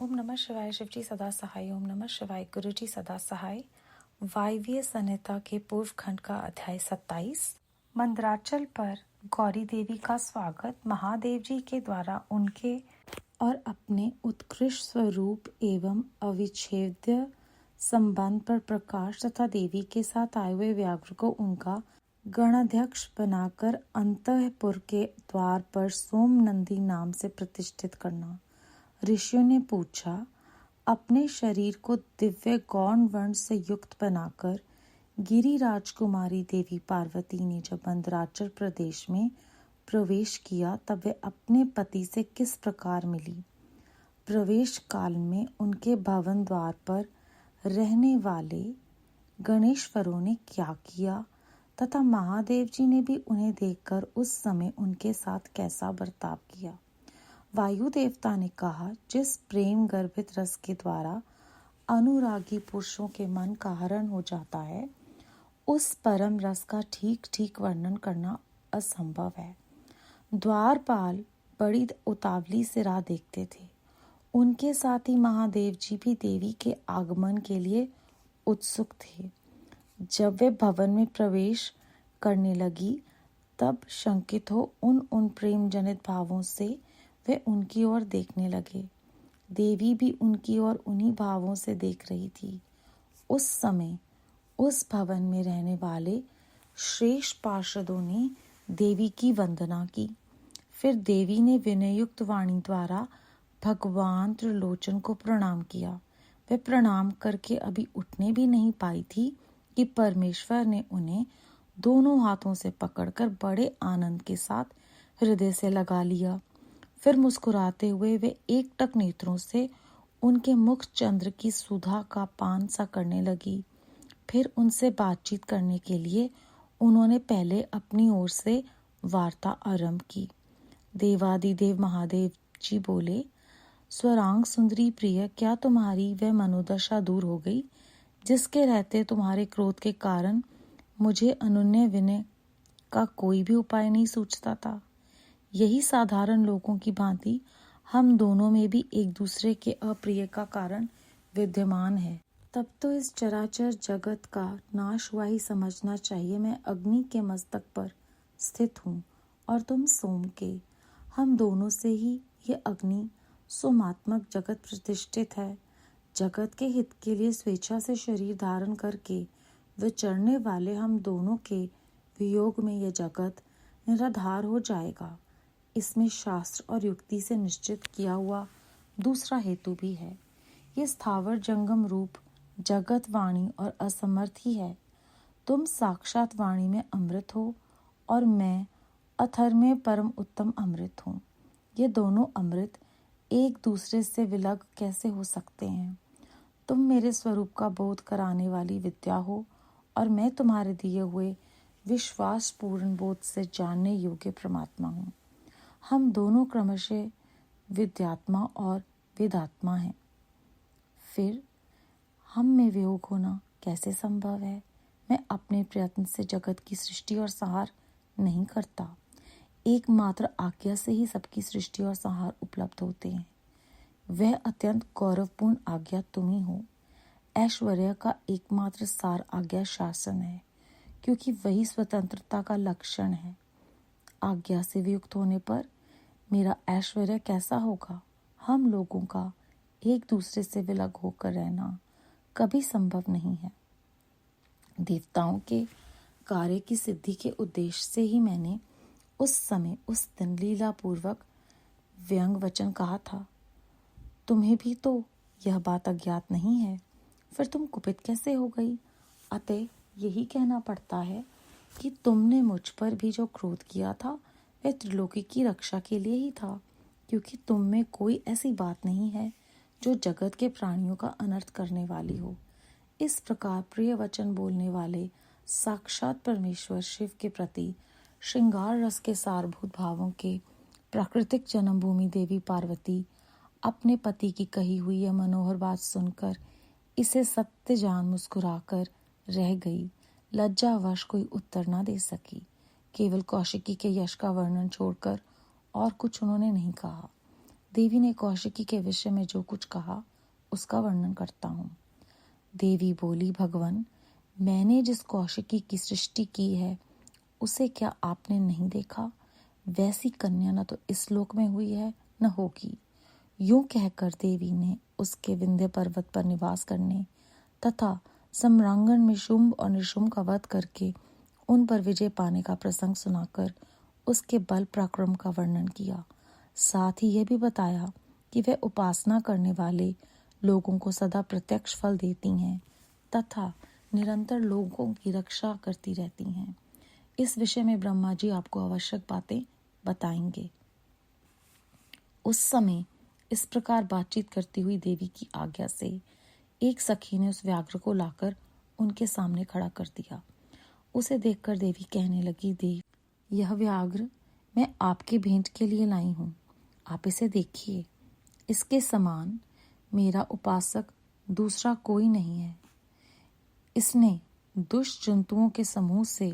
ओम नमः शिवाय। शिवजी सदा सहाय। ओम नमः शिवाय। गुरुजी सदा सहाय। वायव्य संहिता के पूर्व खंड का अध्याय 27। मंदराचल पर गौरी देवी का स्वागत। महादेव जी के द्वारा उनके और अपने उत्कृष्ट स्वरूप एवं अविच्छेद्य संबंध पर प्रकाश तथा देवी के साथ आए हुए व्याघ्र को उनका गणाध्यक्ष बनाकर अंतःपुर के द्वार पर सोमनंदी नाम से प्रतिष्ठित करना। ऋषियों ने पूछा, अपने शरीर को दिव्य गौण वर्ण से युक्त बनाकर गिरी राजकुमारी देवी पार्वती ने जब मंदराचल प्रदेश में प्रवेश किया तब वे अपने पति से किस प्रकार मिली। प्रवेश काल में उनके भवन द्वार पर रहने वाले गणेश्वरों ने क्या किया तथा महादेव जी ने भी उन्हें देखकर उस समय उनके साथ कैसा बर्ताव किया। वायु देवता ने कहा, जिस प्रेम गर्भित रस के द्वारा अनुरागी पुरुषों के मन का हरण हो जाता है, उस परम रस का ठीक ठीक वर्णन करना असंभव है। द्वारपाल बड़ी उतावली से राह देखते थे। उनके साथ ही महादेव जी भी देवी के आगमन के लिए उत्सुक थे। जब वे भवन में प्रवेश करने लगी तब शंकित हो उन प्रेम जनित भावों से वे उनकी ओर देखने लगे। देवी भी उनकी ओर उन्हीं भावों से देख रही थी। उस समय उस भवन में रहने वाले श्रेष्ठ पार्षदों ने देवी की वंदना की। फिर देवी ने विनययुक्त वाणी द्वारा भगवान त्रिलोचन को प्रणाम किया। वे प्रणाम करके अभी उठने भी नहीं पाई थी कि परमेश्वर ने उन्हें दोनों हाथों से पकड़कर बड़े आनंद के साथ हृदय से लगा लिया। फिर मुस्कुराते हुए वे एकटक नेत्रों से उनके मुख चंद्र की सुधा का पान सा करने लगी। फिर उनसे बातचीत करने के लिए उन्होंने पहले अपनी ओर से वार्ता आरंभ की। देवादिदेव महादेव जी बोले, स्वरांग सुंदरी प्रिय, क्या तुम्हारी वह मनोदशा दूर हो गई जिसके रहते तुम्हारे क्रोध के कारण मुझे अनुनय विनय का कोई भी उपाय नहीं सूझता था। यही साधारण लोगों की भांति हम दोनों में भी एक दूसरे के अप्रिय का कारण विद्यमान है। तब तो इस चराचर जगत का नाश हुआ ही समझना चाहिए। मैं अग्नि के मस्तक पर स्थित हूँ और तुम सोम के। हम दोनों से ही ये अग्नि सोमात्मक जगत प्रतिष्ठित है। जगत के हित के लिए स्वेच्छा से शरीर धारण करके विचरने वाले हम दोनों के वियोग में यह जगत निराधार हो जाएगा। इसमें शास्त्र और युक्ति से निश्चित किया हुआ दूसरा हेतु भी है। ये स्थावर जंगम रूप जगत वाणी और असमर्थ ही है। तुम साक्षात वाणी में अमृत हो और मैं अथर में परम उत्तम अमृत हूँ। ये दोनों अमृत एक दूसरे से विलग कैसे हो सकते हैं। तुम मेरे स्वरूप का बोध कराने वाली विद्या हो और मैं तुम्हारे दिए हुए विश्वास पूर्ण बोध से जानने योग्य परमात्मा हूँ। हम दोनों क्रमशः विद्यात्मा और वेदात्मा हैं। फिर हम में वियोग होना कैसे संभव है। मैं अपने प्रयत्न से जगत की सृष्टि और संहार नहीं करता। एकमात्र आज्ञा से ही सबकी सृष्टि और संहार उपलब्ध होते हैं। वह अत्यंत गौरवपूर्ण आज्ञा तुम ही हो। ऐश्वर्य का एकमात्र सार आज्ञा शासन है, क्योंकि वही स्वतंत्रता का लक्षण है। आज्ञा से वियुक्त होने पर मेरा ऐश्वर्य कैसा होगा। हम लोगों का एक दूसरे से विलग होकर रहना कभी संभव नहीं है। देवताओं के कार्य की सिद्धि के उद्देश्य से ही मैंने उस समय उस दिन लीला पूर्वक व्यंग वचन कहा था। तुम्हें भी तो यह बात अज्ञात नहीं है, फिर तुम कुपित कैसे हो गई। अतः यही कहना पड़ता है कि तुमने मुझ पर भी जो क्रोध किया था वह त्रिलोकी की रक्षा के लिए ही था, क्योंकि तुम में कोई ऐसी बात नहीं है जो जगत के प्राणियों का अनर्थ करने वाली हो। इस प्रकार प्रिय वचन बोलने वाले साक्षात परमेश्वर शिव के प्रति श्रृंगार रस के सारभूत भावों के प्राकृतिक जन्मभूमि देवी पार्वती अपने पति की कही हुई यह मनोहर बात सुनकर इसे सत्य जान मुस्कुराकर रह गई। लज्जावश कोई उत्तर न दे सकी। केवल कौशिकी के यश का वर्णन छोड़कर और कुछ उन्होंने नहीं कहा। देवी ने कौशिकी के विषय में जो कुछ कहा उसका वर्णन करता हूँ। देवी बोली, भगवान, मैंने जिस कौशिकी की सृष्टि की है उसे क्या आपने नहीं देखा? वैसी कन्या न तो इस लोक में हुई है न होगी। यूं कहकर देवी ने उसके विंध्य पर्वत पर निवास करने तथा सम्रांगण में शुंभ और निशुंभ का वध करके उन पर विजय पाने का प्रसंग सुनाकर उसके बल पराक्रम का वर्णन किया। साथ ही यह भी बताया कि वह उपासना करने वाले लोगों को सदा प्रत्यक्ष फल देती हैं तथा निरंतर लोगों की रक्षा करती रहती हैं। इस विषय में ब्रह्मा जी आपको आवश्यक बातें बताएंगे। उस समय इस प्रकार बातचीत करती हुई देवी की आज्ञा से एक सखी ने उस व्याघ्र को लाकर उनके सामने खड़ा कर दिया। उसे देखकर देवी कहने लगी, देव, यह व्याघ्र मैं आपके भेंट के लिए लाई हूँ। आप इसे देखिए। इसके समान मेरा उपासक दूसरा कोई नहीं है। इसने दुष्ट जंतुओं के समूह से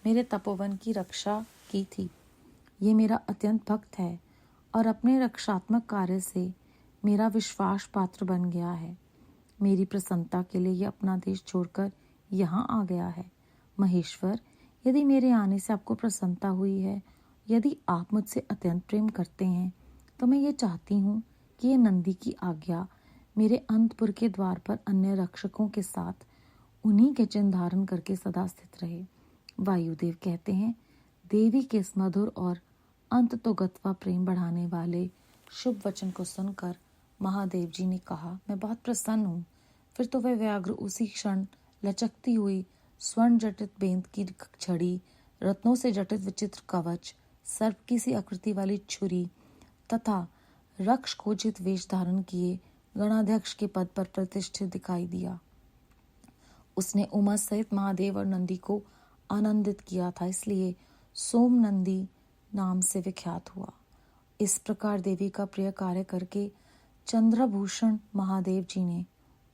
मेरे तपोवन की रक्षा की थी। ये मेरा अत्यंत भक्त है और अपने रक्षात्मक कार्य से मेरा विश्वास पात्र बन गया है। मेरी प्रसन्नता के लिए ये अपना देश छोड़कर यहाँ आ गया है। महेश्वर, यदि मेरे आने से आपको प्रसन्नता हुई है, यदि आप मुझसे अत्यंत प्रेम करते हैं, तो मैं ये चाहती हूँ कि ये नंदी की आज्ञा मेरे अंतपुर के द्वार पर अन्य रक्षकों के साथ उन्हीं के चिन्ह धारण करके सदा स्थित रहे। वायुदेव कहते हैं, देवी के इस मधुर और अंत तो गत्वा प्रेम बढ़ाने वाले शुभ वचन को सुनकर महादेव जी ने कहा, मैं बहुत प्रसन्न हूँ। फिर तो वह व्याघ्र उसी क्षण लचकती हुई स्वर्ण जटित बेंत की छड़ी, रत्नों से जटित विचित्र कवच, सर्प की सी आकृति वाली छुरी तथा रक्ष खोजित वेश धारण किए गणाध्यक्ष के पद पर प्रतिष्ठित दिखाई दिया। उसने उमा सहित महादेव और नंदी को आनंदित किया था, इसलिए सोम नंदी नाम से विख्यात हुआ। इस प्रकार देवी का प्रिय कार्य करके चंद्रभूषण महादेव जी ने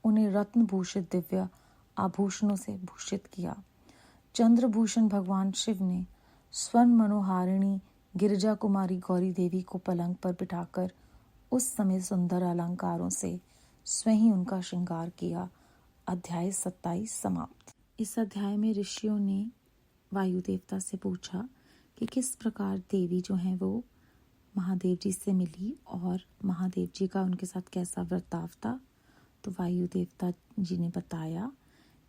उन्हें रत्न भूषित दिव्य आभूषणों से भूषित किया। चंद्रभूषण भगवान शिव ने स्वर्ण मनोहारिणी गिरिजा कुमारी गौरी देवी को पलंग पर बिठाकर उस समय सुंदर अलंकारों से स्वयं ही उनका श्रृंगार किया। अध्याय 27 समाप्त। इस अध्याय में ऋषियों ने वायु देवता से पूछा कि किस प्रकार देवी जो है वो महादेव जी से मिली और महादेव जी का उनके साथ कैसा बर्ताव था। तो वायु देवता जी ने बताया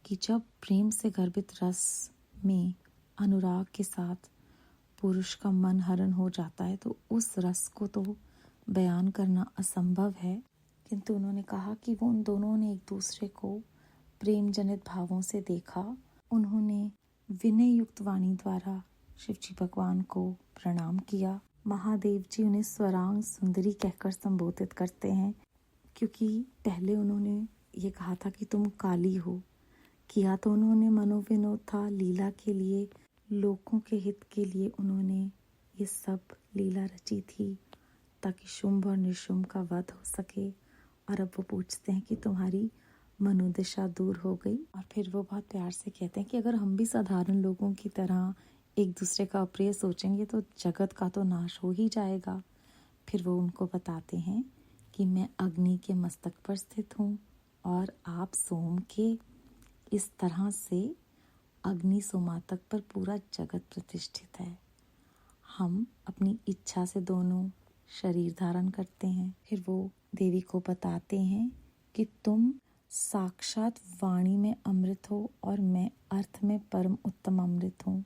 कि जब प्रेम से गर्भित रस में अनुराग के साथ पुरुष का मन हरण हो जाता है तो उस रस को तो बयान करना असंभव है, किंतु उन्होंने कहा कि वो उन दोनों ने एक दूसरे को प्रेम जनित भावों से देखा। उन्होंने विनय युक्त वाणी द्वारा शिव जी भगवान को प्रणाम किया। महादेव जी उन्हें स्वरांग सुंदरी कहकर संबोधित करते हैं, क्योंकि पहले उन्होंने ये कहा था कि तुम काली हो। किया तो उन्होंने मनोविनोद था, लीला के लिए, लोगों के हित के लिए उन्होंने ये सब लीला रची थी ताकि शुंभ और निशुंभ का वध हो सके। और अब वो पूछते हैं कि तुम्हारी मनोदशा दूर हो गई। और फिर वो बहुत प्यार से कहते हैं कि अगर हम भी साधारण लोगों की तरह एक दूसरे का अप्रिय सोचेंगे तो जगत का तो नाश हो ही जाएगा। फिर वो उनको बताते हैं कि मैं अग्नि के मस्तक पर स्थित हूँ और आप सोम के। इस तरह से अग्नि सोमातक पर पूरा जगत प्रतिष्ठित है। हम अपनी इच्छा से दोनों शरीर धारण करते हैं। फिर वो देवी को बताते हैं कि तुम साक्षात वाणी में अमृत हो और मैं अर्थ में परम उत्तम अमृत हूँ।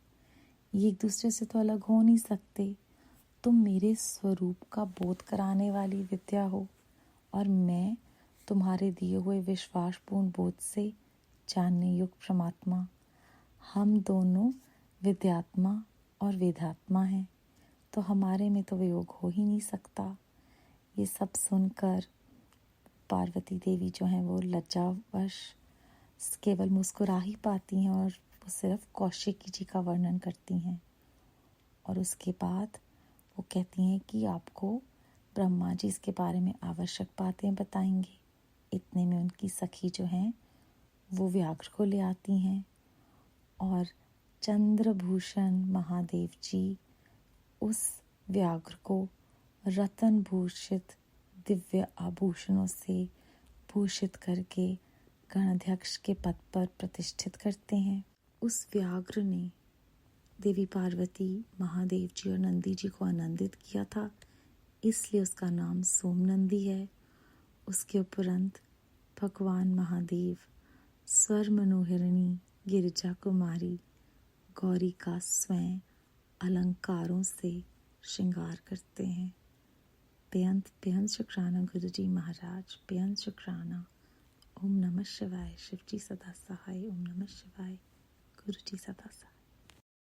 ये एक दूसरे से तो अलग हो नहीं सकते। तुम मेरे स्वरूप का बोध कराने वाली विद्या हो और मैं तुम्हारे दिए हुए विश्वासपूर्ण बोध से जानने युक्त परमात्मा। हम दोनों विद्यात्मा और वेदात्मा हैं, तो हमारे में तो वियोग हो ही नहीं सकता। ये सब सुनकर पार्वती देवी जो हैं वो लज्जावश केवल मुस्कुरा ही पाती हैं और वो सिर्फ कौशिकी जी का वर्णन करती हैं। और उसके बाद वो कहती हैं कि आपको ब्रह्मा जी इसके बारे में आवश्यक बातें बताएंगे। इतने में उनकी सखी जो हैं वो व्याघ्र को ले आती हैं और चंद्रभूषण महादेव जी उस व्याघ्र को रतन भूषित दिव्य आभूषणों से भूषित करके गणाध्यक्ष के पद पर प्रतिष्ठित करते हैं। उस व्याघ्र ने देवी पार्वती, महादेव जी और नंदी जी को आनंदित किया था, इसलिए उसका नाम सोमनंदी है। उसके उपरंत भगवान महादेव स्वर मनोहरिणी गिरिजा कुमारी गौरी का स्वयं अलंकारों से श्रृंगार करते हैं। बेअंत शुक्राना गुरु जी महाराज, बेअंत शुक्राना। ओम नमः शिवाय। शिव जी सदा सहाय। ओम नमः शिवाय। गुरु जी सदा सहाय।